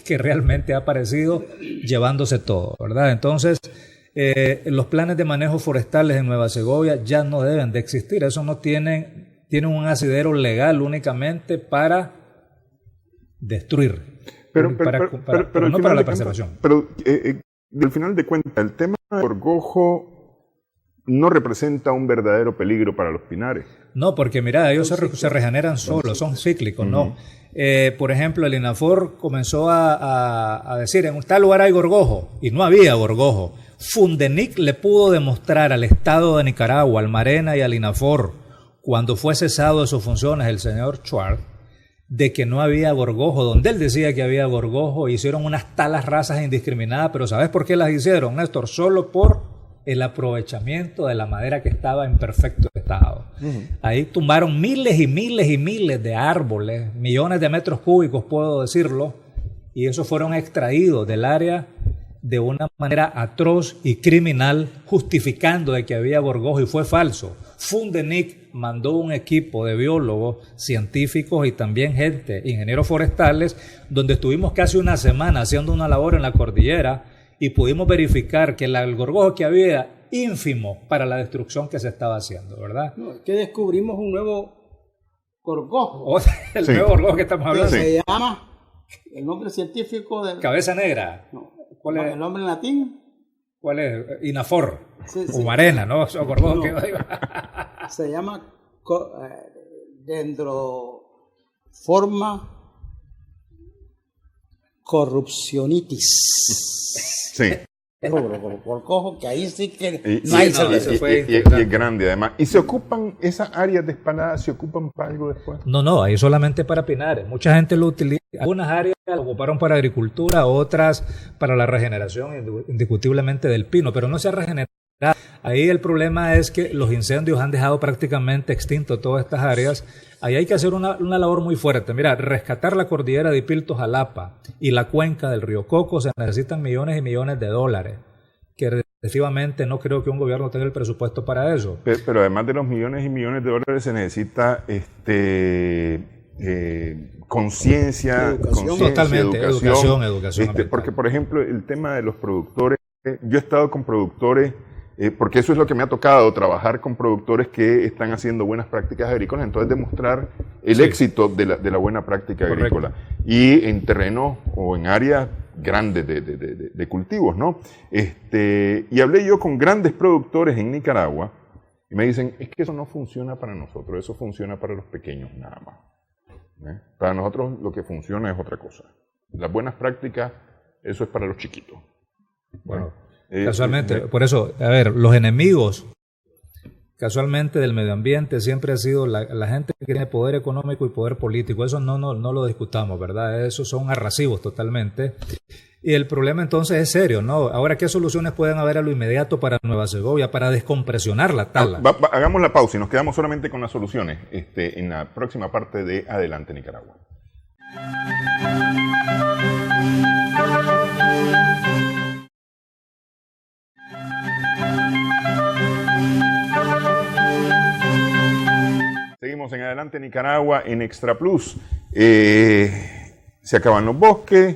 que realmente ha aparecido llevándose todo, ¿verdad? Entonces, los planes de manejo forestales en Nueva Segovia ya no deben de existir, eso no tienen un asidero legal únicamente para destruir, pero no para la preservación. Pero al final de cuentas, el tema del gorgojo no representa un verdadero peligro para los pinares. No, porque mira, ellos se regeneran solos, son cíclicos, ¿no? Por ejemplo, el INAFOR comenzó a decir, en tal lugar hay gorgojo, y no había gorgojo. Fundenic le pudo demostrar al Estado de Nicaragua, al Marena y al INAFOR, cuando fue cesado de sus funciones el señor Schwartz, de que no había gorgojo, donde él decía que había gorgojo, hicieron unas talas rasas indiscriminadas, pero ¿sabes por qué las hicieron, Néstor? Solo por el aprovechamiento de la madera que estaba en perfecto estado. Ahí tumbaron miles y miles y miles de árboles, millones de metros cúbicos, puedo decirlo, y esos fueron extraídos del área de una manera atroz y criminal, justificando de que había gorgojo, y fue falso. Fundenic mandó un equipo de biólogos, científicos y también gente, ingenieros forestales, donde estuvimos casi una semana haciendo una labor en la cordillera y pudimos verificar que el gorgojo que había ínfimo para la destrucción que se estaba haciendo, ¿verdad? No, es que descubrimos un nuevo gorgojo. O sea, el nuevo gorgojo que estamos hablando. Se llama, el nombre científico del... Cabeza negra. No, ¿Cuál es? el nombre en latín. ¿Cuál es? Inafor. Sí, o Marena, ¿no? O gorgojo No. que... Se llama dendroforma corruptionitis. Sí. Gorgojo, que ahí sí que Y, no hay no, salida. eso fue y es grande además. ¿Y se ocupan esas áreas despaladas, se ocupan para algo después? No, ahí solamente para pinares. Mucha gente lo utiliza. Algunas áreas lo ocuparon para agricultura, otras para la regeneración indiscutiblemente del pino, pero no se ha regenerado. Ahí el problema es que los incendios han dejado prácticamente extinto todas estas áreas. Ahí hay que hacer una labor muy fuerte. Mira, rescatar la cordillera de Ipilto-Jalapa y la cuenca del río Coco se necesitan millones y millones de dólares, que efectivamente no creo que un gobierno tenga el presupuesto para eso. Pero además de los millones y millones de dólares se necesita conciencia, Educación. Totalmente, educación. Porque, por ejemplo, el tema de los productores, yo he estado con productores, porque eso es lo que me ha tocado, trabajar con productores que están haciendo buenas prácticas agrícolas, entonces demostrar el éxito de la buena práctica agrícola. Y en terrenos o en áreas grandes de cultivos, ¿no? Y hablé yo con grandes productores en Nicaragua y me dicen, es que eso no funciona para nosotros, eso funciona para los pequeños nada más. Para nosotros lo que funciona es otra cosa. Las buenas prácticas, eso es para los chiquitos. Bueno, casualmente, por eso, a ver, los enemigos casualmente del medio ambiente siempre ha sido la gente que tiene poder económico y poder político. Eso no lo discutamos, ¿verdad? Esos son arrasivos totalmente. Y el problema entonces es serio, ¿no? Ahora, ¿qué soluciones pueden haber a lo inmediato para Nueva Segovia, para descompresionar la tala? Hagamos la pausa y nos quedamos solamente con las soluciones en la próxima parte de Adelante Nicaragua. Seguimos en Adelante Nicaragua en Extra Plus. Se acaban los bosques,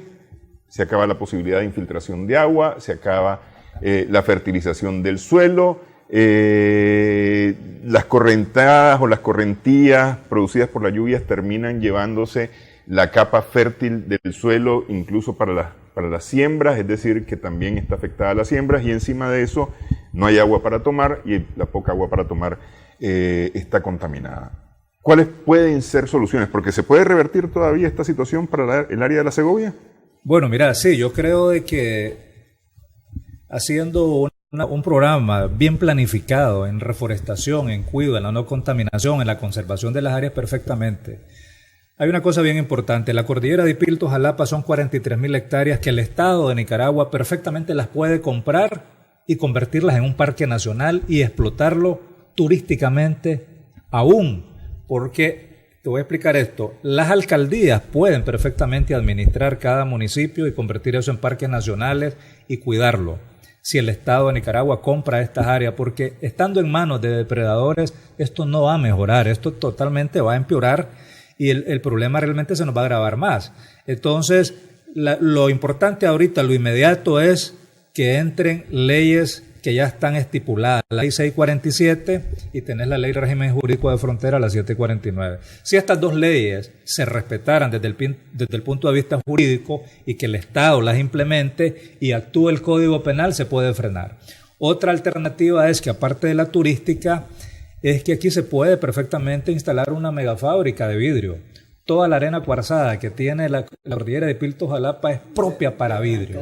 se acaba la posibilidad de infiltración de agua, se acaba la fertilización del suelo, las correntadas o las correntías producidas por las lluvias terminan llevándose la capa fértil del suelo incluso para las siembras, es decir, que también está afectada las siembras y encima de eso no hay agua para tomar y la poca agua para tomar está contaminada. ¿Cuáles pueden ser soluciones? Porque ¿se puede revertir todavía esta situación para el área de la Segovia? Bueno, mira, sí, yo creo de que haciendo un programa bien planificado en reforestación, en cuidado, en la no contaminación, en la conservación de las áreas perfectamente. Hay una cosa bien importante, la cordillera de Ipilto-Jalapa son 43,000 hectáreas que el Estado de Nicaragua perfectamente las puede comprar y convertirlas en un parque nacional y explotarlo turísticamente aún, porque, te voy a explicar esto, las alcaldías pueden perfectamente administrar cada municipio y convertir eso en parques nacionales y cuidarlo. Si el Estado de Nicaragua compra estas áreas, porque estando en manos de depredadores, esto no va a mejorar, esto totalmente va a empeorar y el problema realmente se nos va a agravar más. Entonces, lo importante ahorita, lo inmediato es que entren leyes que ya están estipuladas, la ley 647 y tenés la ley de régimen jurídico de frontera, la 749. Si estas dos leyes se respetaran desde el punto de vista jurídico y que el Estado las implemente y actúe el Código Penal, se puede frenar. Otra alternativa es que aparte de la turística, es que aquí se puede perfectamente instalar una megafábrica de vidrio. Toda la arena cuarzada que tiene la cordillera de Ipilto-Jalapa es propia para vidrio.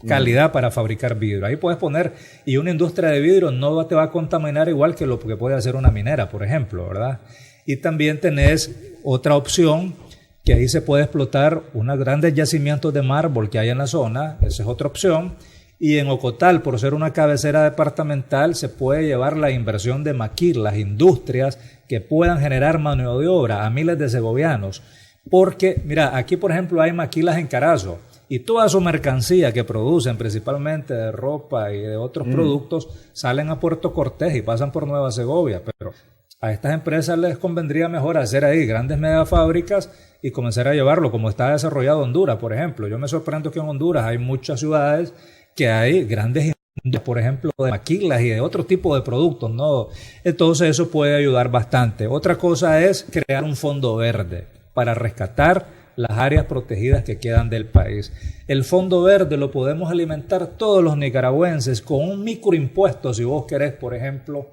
Calidad para fabricar vidrio. Ahí puedes poner, y una industria de vidrio no te va a contaminar igual que lo que puede hacer una minera, por ejemplo, ¿verdad? Y también tenés otra opción, que ahí se puede explotar unos grandes yacimientos de mármol que hay en la zona, esa es otra opción. Y en Ocotal, por ser una cabecera departamental, se puede llevar la inversión de maquilas, industrias que puedan generar mano de obra a miles de segovianos. Porque, mira, aquí por ejemplo hay maquilas en Carazo y toda su mercancía que producen, principalmente de ropa y de otros productos, salen a Puerto Cortés y pasan por Nueva Segovia. Pero a estas empresas les convendría mejor hacer ahí grandes megafábricas y comenzar a llevarlo, como está desarrollado Honduras, por ejemplo. Yo me sorprendo que en Honduras hay muchas ciudades que hay grandes industrias, por ejemplo, de maquilas y de otro tipo de productos, ¿no? Entonces eso puede ayudar bastante. Otra cosa es crear un fondo verde para rescatar las áreas protegidas que quedan del país. El fondo verde lo podemos alimentar todos los nicaragüenses con un microimpuesto, si vos querés, por ejemplo,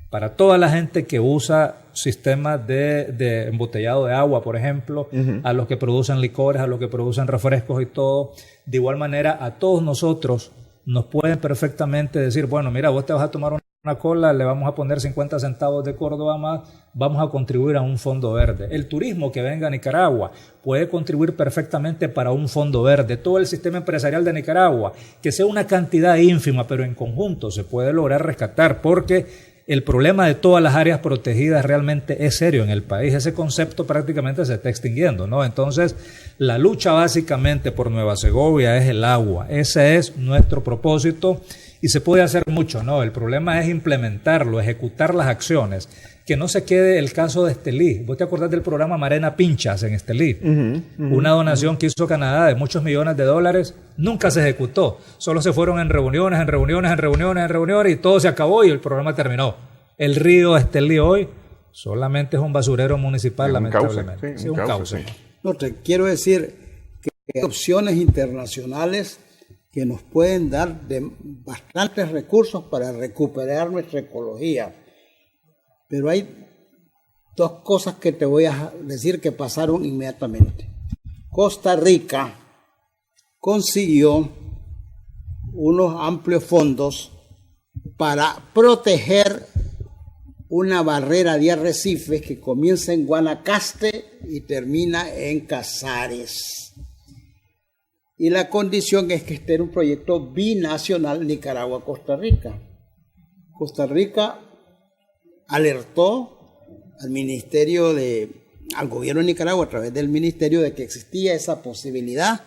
para toda la gente que usa sistemas de embotellado de agua, por ejemplo, a los que producen licores, a los que producen refrescos y todo. De igual manera, a todos nosotros nos pueden perfectamente decir, bueno, mira, vos te vas a tomar una cola, le vamos a poner 50 centavos de Córdoba más, vamos a contribuir a un fondo verde. El turismo que venga a Nicaragua puede contribuir perfectamente para un fondo verde. Todo el sistema empresarial de Nicaragua, que sea una cantidad ínfima, pero en conjunto se puede lograr rescatar, porque el problema de todas las áreas protegidas realmente es serio en el país. Ese concepto prácticamente se está extinguiendo, ¿no? Entonces, la lucha básicamente por Nueva Segovia es el agua. Ese es nuestro propósito y se puede hacer mucho, ¿no? El problema es implementarlo, ejecutar las acciones. Que no se quede el caso de Estelí. ¿Vos te acordás del programa Marena Pinchas en Estelí? Una donación que hizo Canadá de muchos millones de dólares, nunca se ejecutó. Solo se fueron en reuniones y todo se acabó y el programa terminó. El río Estelí hoy solamente es un basurero municipal, lamentablemente. Sí, un cauce. No, te quiero decir que hay opciones internacionales que nos pueden dar de bastantes recursos para recuperar nuestra ecología. Pero hay dos cosas que te voy a decir que pasaron inmediatamente. Costa Rica consiguió unos amplios fondos para proteger una barrera de arrecifes que comienza en Guanacaste y termina en Casares. Y la condición es que este era un proyecto binacional Nicaragua-Costa Rica. Costa Rica alertó al gobierno de Nicaragua a través del ministerio de que existía esa posibilidad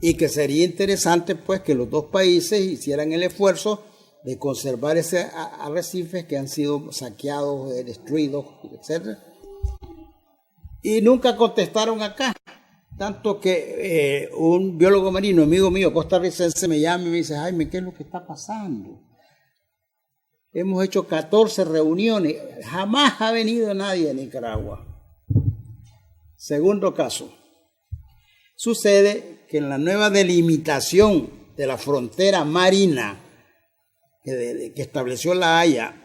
y que sería interesante pues que los dos países hicieran el esfuerzo de conservar ese arrecifes que han sido saqueados, destruidos, etc. Y nunca contestaron acá. Tanto que un biólogo marino, amigo mío, costarricense, me llama y me dice, Jaime, ¿qué es lo que está pasando? Hemos hecho 14 reuniones, jamás ha venido nadie a Nicaragua. Segundo caso, sucede que en la nueva delimitación de la frontera marina que estableció La Haya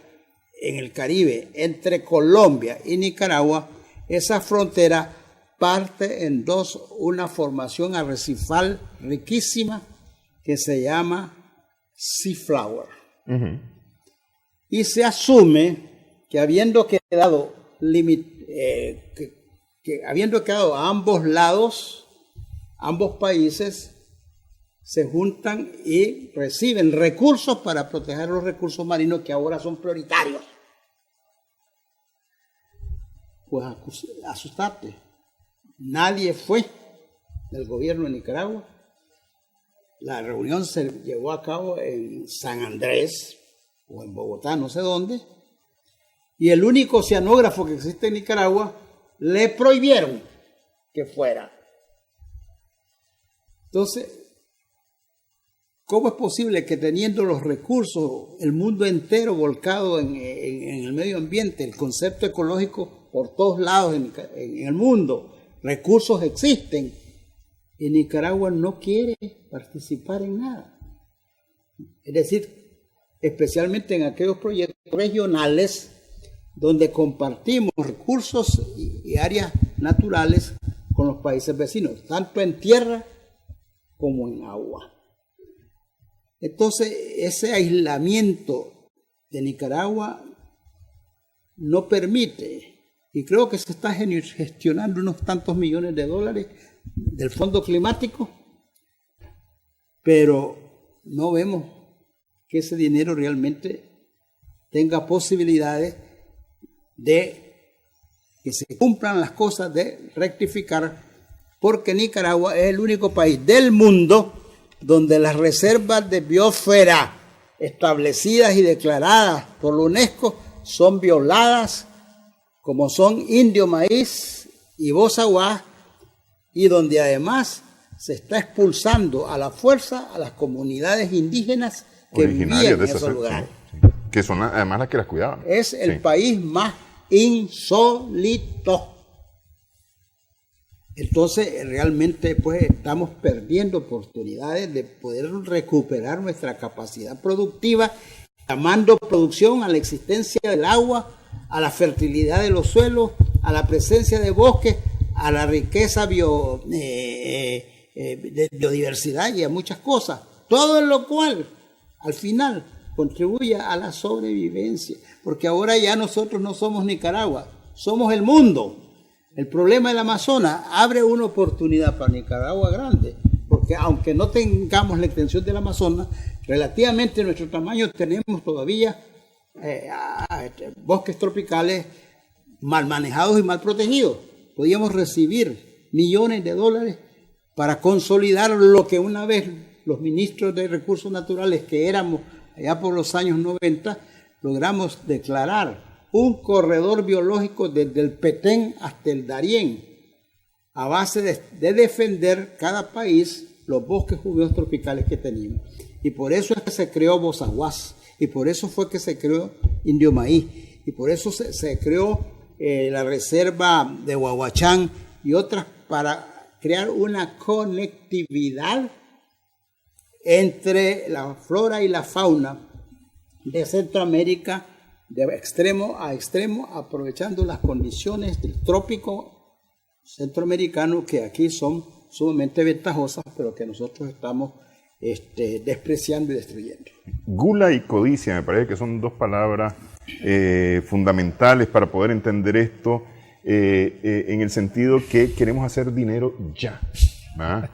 en el Caribe entre Colombia y Nicaragua, esa frontera parte en dos, una formación arrecifal riquísima que se llama Seaflower. Y se asume que habiendo quedado a ambos lados, ambos países se juntan y reciben recursos para proteger los recursos marinos que ahora son prioritarios. Pues asustate. Nadie fue del gobierno de Nicaragua. La reunión se llevó a cabo en San Andrés o en Bogotá, no sé dónde, y el único oceanógrafo que existe en Nicaragua le prohibieron que fuera. Entonces, ¿cómo es posible que teniendo los recursos, el mundo entero volcado en el medio ambiente, el concepto ecológico por todos lados en el mundo, recursos existen, y Nicaragua no quiere participar en nada? Es decir, especialmente en aquellos proyectos regionales donde compartimos recursos y áreas naturales con los países vecinos, tanto en tierra como en agua. Entonces, ese aislamiento de Nicaragua no permite y creo que se está gestionando unos tantos millones de dólares del fondo climático, pero no vemos que ese dinero realmente tenga posibilidades de que se cumplan las cosas de rectificar, porque Nicaragua es el único país del mundo donde las reservas de biosfera establecidas y declaradas por la UNESCO son violadas, como son Indio Maíz y Bozaguá, y donde además se está expulsando a la fuerza a las comunidades indígenas que vivían en esos lugares. Sí. Que son además las que las cuidaban. Es el país más insólito. Entonces realmente pues estamos perdiendo oportunidades de poder recuperar nuestra capacidad productiva, llamando producción a la existencia del agua, a la fertilidad de los suelos, a la presencia de bosques, a la riqueza de biodiversidad y a muchas cosas. Todo lo cual al final contribuye a la sobrevivencia, porque ahora ya nosotros no somos Nicaragua, somos el mundo. El problema del Amazonas abre una oportunidad para Nicaragua grande, porque aunque no tengamos la extensión del Amazonas, relativamente a nuestro tamaño tenemos todavía bosques tropicales mal manejados y mal protegidos. Podíamos recibir millones de dólares para consolidar lo que una vez los ministros de Recursos Naturales que éramos allá por los años 90, logramos declarar un corredor biológico desde el Petén hasta el Darién, a base de defender cada país los bosques húmedos tropicales que teníamos. Y por eso es que se creó Bozaguás, y por eso fue que se creó Indio Maíz, y por eso se creó la reserva de Huahuachán y otras, para crear una conectividad entre la flora y la fauna de Centroamérica, de extremo a extremo, aprovechando las condiciones del trópico centroamericano, que aquí son sumamente ventajosas, pero que nosotros estamos despreciando y destruyendo. Gula y codicia me parece que son dos palabras fundamentales para poder entender esto, en el sentido que queremos hacer dinero ya, ¿verdad?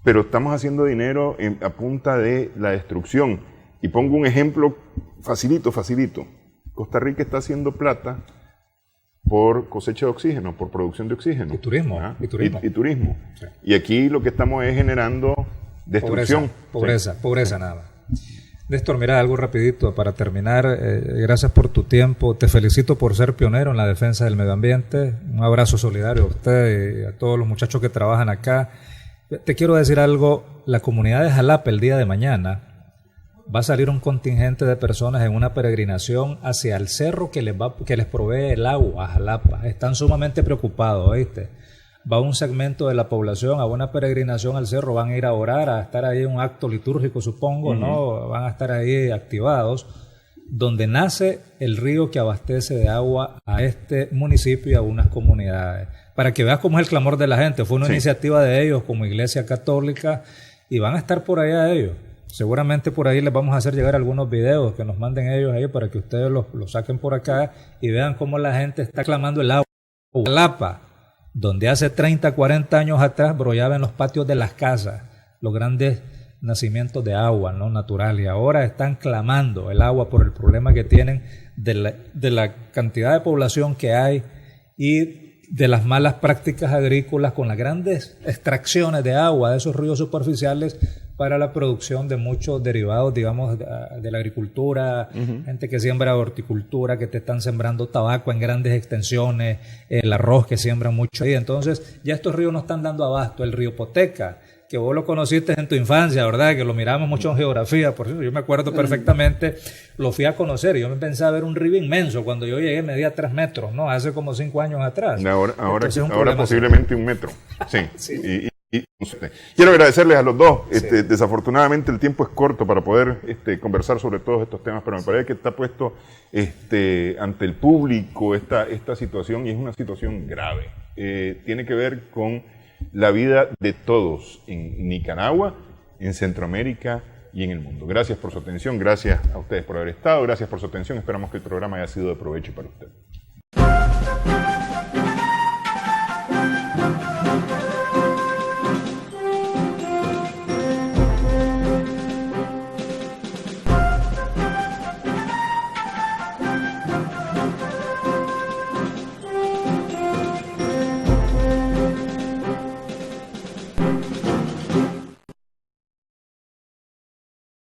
Pero estamos haciendo dinero a punta de la destrucción. Y pongo un ejemplo facilito. Costa Rica está haciendo plata por cosecha de oxígeno, por producción de oxígeno. Y turismo. Y turismo. Sí. Y aquí lo que estamos es generando destrucción. Pobreza nada más. Néstor, mira, algo rapidito para terminar. Gracias por tu tiempo. Te felicito por ser pionero en la defensa del medio ambiente. Un abrazo solidario a usted y a todos los muchachos que trabajan acá. Te quiero decir algo. La comunidad de Jalapa el día de mañana va a salir un contingente de personas en una peregrinación hacia el cerro que les provee el agua a Jalapa. Están sumamente preocupados, ¿oíste? Va un segmento de la población a una peregrinación al cerro, van a ir a orar, a estar ahí en un acto litúrgico, supongo, ¿no? Van a estar ahí activados, donde nace el río que abastece de agua a este municipio y a unas comunidades. Para que veas cómo es el clamor de la gente. Fue una iniciativa de ellos como Iglesia Católica y van a estar por allá ellos. Seguramente por ahí les vamos a hacer llegar algunos videos que nos manden ellos ahí para que ustedes los saquen por acá y vean cómo la gente está clamando el agua. Jalapa, donde hace 30, 40 años atrás brollaba en los patios de las casas los grandes nacimientos de agua, ¿no?, natural, y ahora están clamando el agua por el problema que tienen de la cantidad de población que hay y de las malas prácticas agrícolas con las grandes extracciones de agua de esos ríos superficiales para la producción de muchos derivados, digamos, de la agricultura, gente que siembra horticultura, que te están sembrando tabaco en grandes extensiones, el arroz que siembran mucho ahí. Entonces, ya estos ríos no están dando abasto. El río Poteca, que vos lo conociste en tu infancia, ¿verdad? Que lo miramos mucho en geografía, por cierto, yo me acuerdo perfectamente, lo fui a conocer, y yo me pensaba ver un río inmenso, cuando yo llegué medía 3 metros, ¿no? Hace como 5 años atrás. Ahora posiblemente 1 metro. Sí. Sí. Quiero agradecerles a los dos. Desafortunadamente el tiempo es corto para poder conversar sobre todos estos temas, pero me parece que está puesto ante el público esta situación, y es una situación grave. Tiene que ver con la vida de todos en Nicaragua, en Centroamérica y en el mundo. Gracias por su atención, gracias a ustedes por haber estado, gracias por su atención. Esperamos que el programa haya sido de provecho para ustedes.